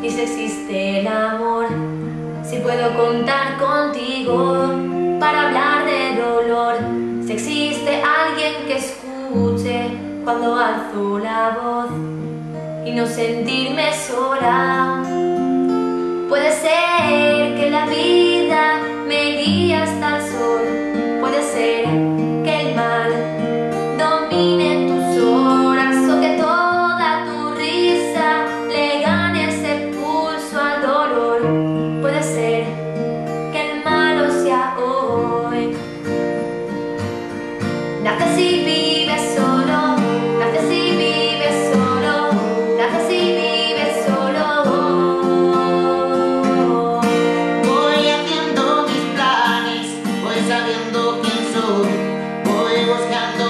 y si existe el amor, si puedo contar contigo para hablar de dolor, si existe alguien que escuche cuando alzo la voz y no sentirme sola. Puede ser que la vida me guíe hasta el sol, puede ser que el mal domine tus horas o que toda tu risa le gane ese pulso al dolor. Puede ser que el malo sea hoy. Naces y vives solo, naces y vives solo, naces y vives solo. Voy haciendo mis planes, voy sabiendo quién soy, voy buscando